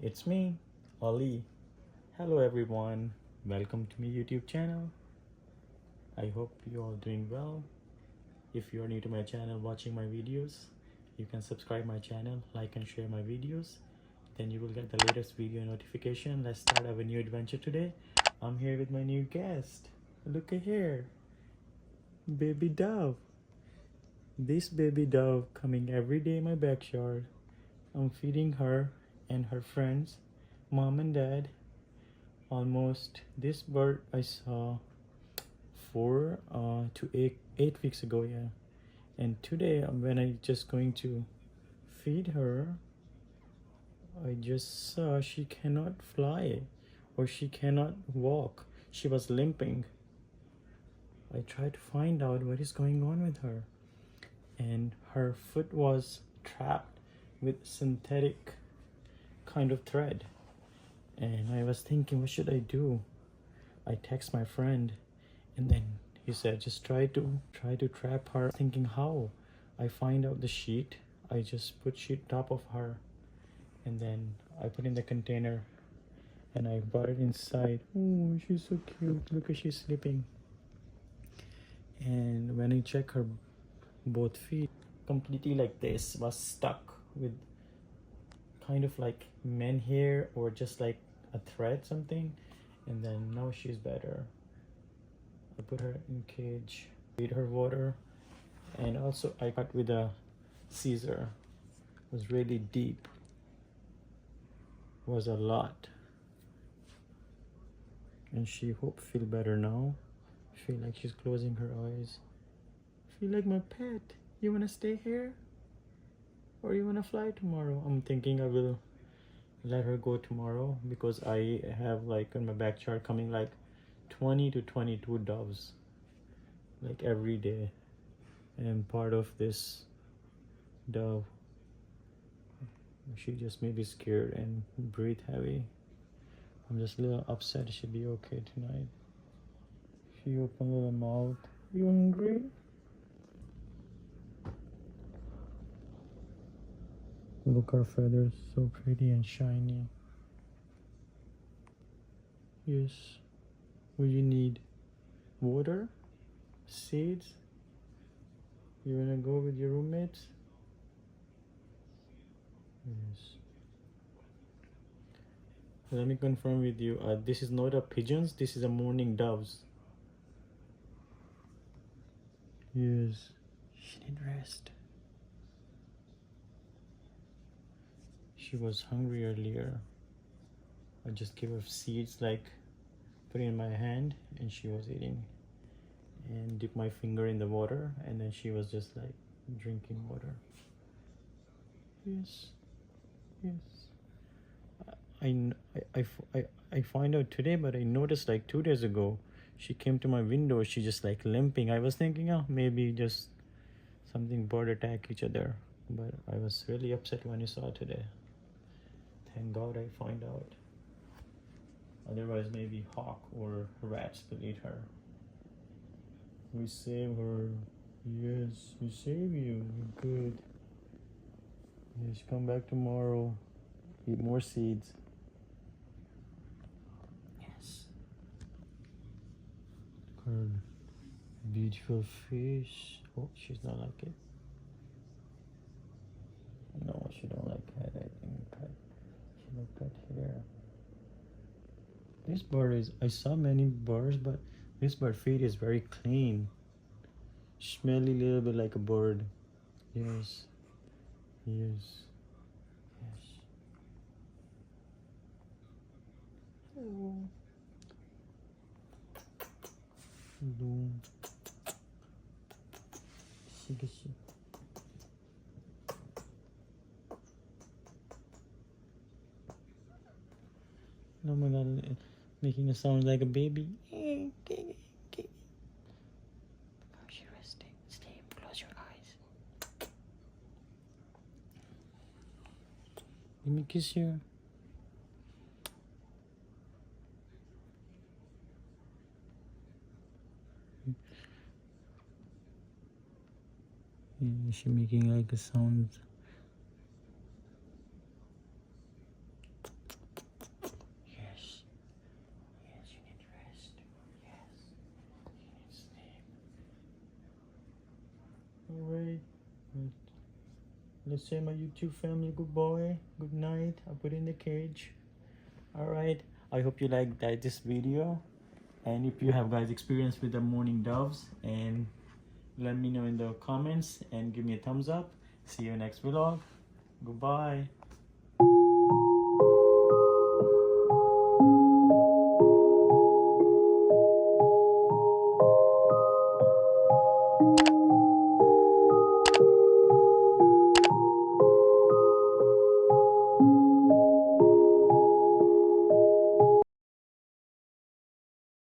It's me, Ali. Hello everyone. Welcome to my YouTube channel. I hope you all doing well. If you are new to my channel watching my videos, you can subscribe my channel, like and share my videos. Then you will get the latest video notification. Let's start our new adventure today. I'm here with my new guest. Look at here. Baby dove. This baby dove coming every day in my backyard. I'm feeding her and her friends, mom and dad. Almost this bird I saw 4 to 8 weeks ago, yeah. And today when I just going to feed her, I just saw she cannot fly or she cannot walk. She was limping. I tried to find out what is going on with her, and her foot was trapped with synthetic kind of thread. And I was thinking, what should I do? I text my friend, and then he said, just try to trap her. Thinking how? I find out the sheet. I just put sheet top of her, and then I put in the container, and I brought it inside. Oh, she's so cute. Look at she's sleeping. And when I check her both feet, completely like this, was stuck with kind of like men hair or just like a thread something. And then now she's better. I put her in cage, feed her water, and also I cut with a scissor. It was really deep, was a lot. And she hope feel better now. Feel like she's closing her eyes. Feel like my pet. You wanna stay here or you wanna fly tomorrow? I'm thinking I will let her go tomorrow because I have like in my backyard coming like 20 to 22 doves like every day, and part of this dove, she just may be scared and breathe heavy. I'm just a little upset. She'll be okay tonight. She opened a little mouth. You hungry? Look, our feathers so pretty and shiny. Yes. Will you need water? Seeds? You wanna go with your roommates? Yes. Let me confirm with you. This is not a pigeons. This is a morning doves. Yes. She need rest. She was hungry earlier. I just gave her seeds, like put it in my hand, and she was eating. And dip my finger in the water, and then she was just like drinking water. Yes, yes. I find out today, but I noticed like 2 days ago, she came to my window. She just like limping. I was thinking, oh, maybe just something bird attack each other. But I was really upset when I saw today. Thank God I find out. Otherwise, maybe hawk or rats will eat her. We save her. Yes, we save you. Good. Yes, come back tomorrow. Eat more seeds. Yes. Her beautiful fish. Oh, she's not like it. No, she don't like cat. I think cat. She like cat hair. This bird is. I saw many birds, but this bird feed is very clean. Smelly, little bit like a bird. Yes. Yes. Yes. Oh. Hello. She. Oh my God, making a sound like a baby. How's she resting? Sleep. Close your eyes. Let me kiss you. Yeah, she making like a sound. let's say my YouTube family good boy, good night. I put in the cage. All right, I hope you liked this video, and if you have guys experience with the mourning doves, and let me know in the comments and give me a thumbs up. See you next vlog. Goodbye.